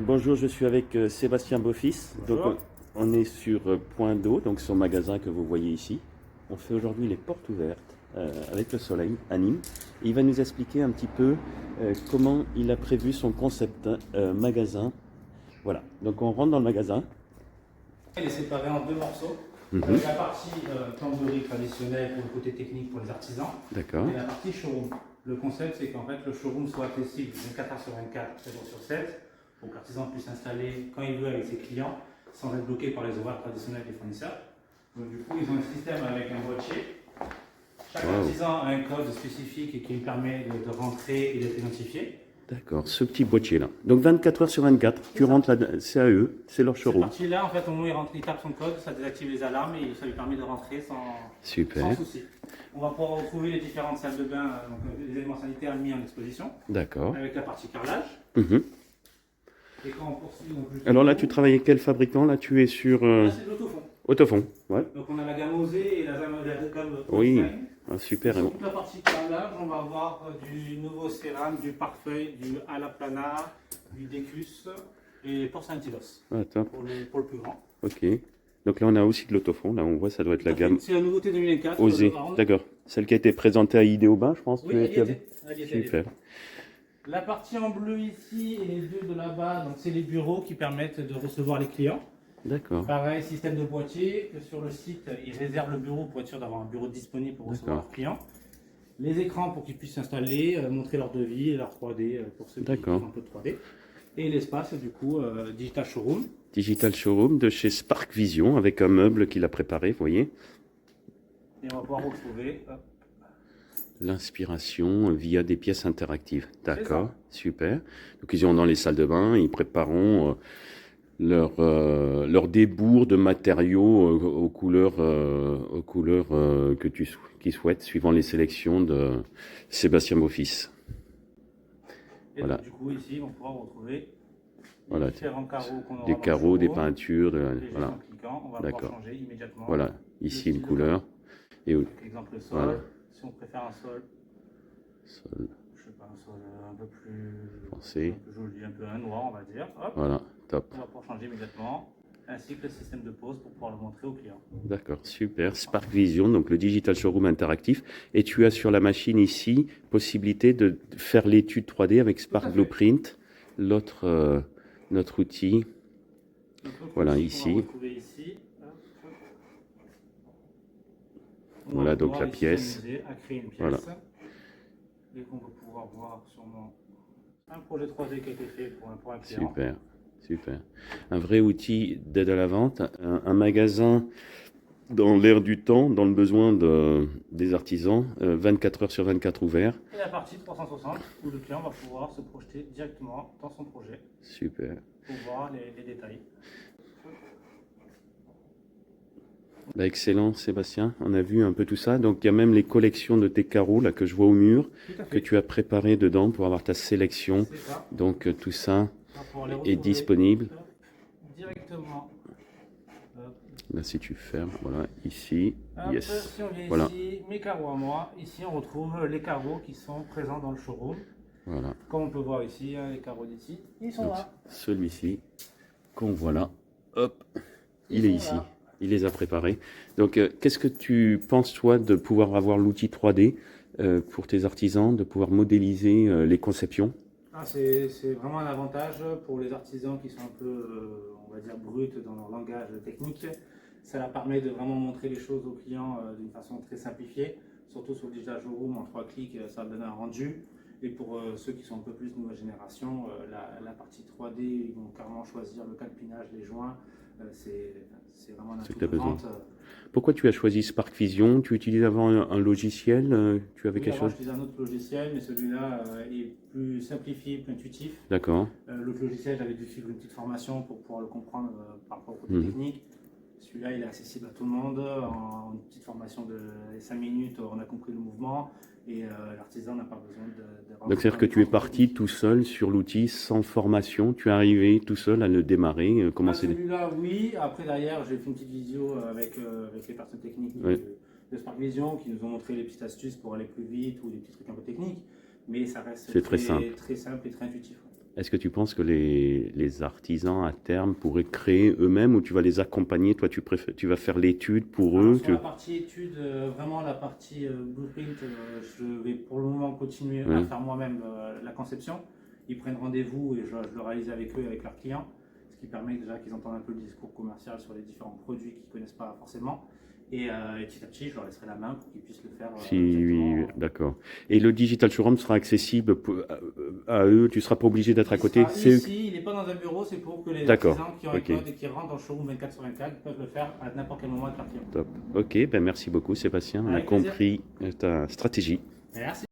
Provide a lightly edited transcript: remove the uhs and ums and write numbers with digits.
Bonjour, je suis avec Sébastien Beaufils. Donc, Bonjour. on est sur Point d'eau, donc son magasin que vous voyez ici. On fait aujourd'hui les portes ouvertes avec le soleil à Nîmes. Et il va nous expliquer un petit peu comment il a prévu son concept magasin. Voilà, donc on rentre dans le magasin. Il est séparé en deux morceaux. Mhm. La partie plomberie traditionnelle pour le côté technique pour les artisans D'accord, et la partie showroom. Le concept, c'est qu'en fait, le showroom soit accessible 24h sur 24, 7 jours sur 7, pour que l'artisan puisse s'installer quand il veut avec ses clients, sans être bloqué par les horaires traditionnels des fournisseurs. Donc, du coup, ils ont un système avec un boîtier. Chaque Wow. artisan a un code spécifique qui lui permet de rentrer et d'être identifié. d'accord, ce petit boîtier là. Donc 24 heures sur 24, tu rentres là, c'est à eux, c'est leur Cette showroom. partie-là, en fait, au moment où il tape son code, ça désactive les alarmes et ça lui permet de rentrer sans Super, souci. On va pouvoir retrouver les différentes salles de bain, donc les éléments sanitaires mis en exposition, d'accord. avec la partie carrelage. Mhm. Et quand on poursuit, donc, Alors là, tu travailles avec quel fabricant? Là, tu es sur là, c'est de l'autofond. Autofond. Ouais. Donc on a la gamme Osée et la gamme Oui. Design. Ah, super. Sur toute la partie carrelage, on va avoir du nouveau cérame, du parfait, du Alaplana, du Decus et porcelain Tilos Ah, top. pour le plus grand. Ok. Donc là, on a aussi de l'autofond. Là, on voit, ça doit être la gamme C'est la nouveauté 2004. Osée. D'accord. Celle qui a été présentée à Idéobain, je pense. Oui, tu elle y tu as vu était. Elle y était. Super. La partie en bleu ici et les deux de là-bas, donc c'est les bureaux qui permettent de recevoir les clients. D'accord. Pareil, système de boîtier, que sur le site, ils réservent le bureau pour être sûr d'avoir un bureau disponible pour recevoir leurs clients. Les écrans pour qu'ils puissent s'installer, montrer leur devis, leur 3D pour ceux qui font un peu de 3D. Et l'espace, du coup, Digital Showroom. Digital Showroom de chez Spark Vision avec un meuble qu'il a préparé, vous voyez. Et on va pouvoir retrouver L'inspiration via des pièces interactives. D'accord. Super. Donc, ils ont dans les salles de bain, ils prépareront leur débours de matériaux aux couleurs qu'ils souhaitent, suivant les sélections de Sébastien Beaufils. Et Voilà. donc, du coup, ici, on pourra retrouver Voilà. différents carreaux qu'on aura Des dans le carreaux, des showroom. peintures. Et Voilà. en cliquant, on va pouvoir changer immédiatement. Voilà. Ici, une couleur. Et Donc, exemple, le sol. voilà. Si on préfère un sol, Sol je sais pas, un sol un peu plus foncé. un peu joli, un peu un noir, on va dire. Hop, Voilà. Top. on va pouvoir changer immédiatement, ainsi que le système de pause pour pouvoir le montrer au client. D'accord, super. Spark Vision, donc le Digital Showroom interactif. Et tu as sur la machine ici possibilité de faire l'étude 3D avec Spark Blueprint, notre outil. Donc, Voilà, outil ici. qu'on va retrouver ici. Hop. On Voilà va donc pouvoir la ici pièce. s'amuser à créer une pièce. Voilà. Et on va pouvoir voir sûrement un projet 3D qui a été fait pour un client. Super, super. Un vrai outil d'aide à la vente, un magasin dans l'air du temps, dans le besoin des artisans, 24 heures sur 24 ouvert. Et la partie 360 où le client va pouvoir se projeter directement dans son projet. Super. Pour voir les détails. Bah, excellent Sébastien, on a vu un peu tout ça. Donc il y a même les collections de tes carreaux là que je vois au mur, que tu as préparé dedans pour avoir ta sélection. Donc tout ça est disponible. Directement. Là si tu fermes, voilà, ici. Hop, Yes. si on vient Voilà. ici, mes carreaux à moi, ici on retrouve les carreaux qui sont présents dans le showroom. Voilà. Comme on peut voir ici, hein, les carreaux d'ici, ils sont Donc, là. celui-ci qu'on voit là, hop, il est ici. Là. Il les a préparés. Donc, qu'est-ce que tu penses, toi, de pouvoir avoir l'outil 3D pour tes artisans, de pouvoir modéliser les conceptions? C'est vraiment un avantage pour les artisans qui sont un peu, on va dire, bruts dans leur langage technique. Ça leur permet de vraiment montrer les choses aux clients d'une façon très simplifiée. Surtout sur le Digital Showroom, en 3 clics, ça va donner un rendu. Et pour ceux qui sont un peu plus nouvelle génération, la partie 3D, ils vont carrément choisir le calpinage, les joints. C'est vraiment un atout de vente. Pourquoi tu as choisi Spark Vision? Tu utilisais avant un logiciel? Tu avais quelque chose? J'utilisais un autre logiciel, mais celui-là est plus simplifié, plus intuitif. D'accord. L'autre logiciel, j'avais dû suivre une petite formation pour pouvoir le comprendre par rapport au côté technique. Celui-là, il est accessible à tout le monde. En une petite formation de 5 minutes, on a compris le mouvement et l'artisan n'a pas besoin de... Donc, c'est-à-dire que tu es parti tout seul sur l'outil, sans formation. Tu es arrivé tout seul à le démarrer. Comment c'est? Celui-là, oui. Après, derrière, j'ai fait une petite vidéo avec les personnes techniques de Spark Vision qui nous ont montré les petites astuces pour aller plus vite ou des petits trucs un peu techniques. Mais ça reste très simple et très intuitif. Est-ce que tu penses que les artisans à terme pourraient créer eux-mêmes ou tu vas les accompagner? Toi, tu vas faire l'étude pour eux? Sur la partie étude, vraiment la partie blueprint, je vais pour le moment continuer à Ouais. faire moi-même la conception. Ils prennent rendez-vous et je le réalise avec eux, avec leurs clients, ce qui permet déjà qu'ils entendent un peu le discours commercial sur les différents produits qu'ils ne connaissent pas forcément. Et petit à petit, je leur laisserai la main pour qu'ils puissent le faire Oui, d'accord. Et le Digital Showroom sera accessible à eux, tu ne seras pas obligé d'être à côté? C'est eux. Ici, il n'est pas dans un bureau, c'est pour que les D'accord, artisans qui ont ok. un code et qui rentrent dans le showroom 24/24 peuvent le faire à n'importe quel moment avec leurs clients. Top. Ok, ben merci beaucoup Sébastien, on a Avec plaisir. compris ta stratégie. Merci.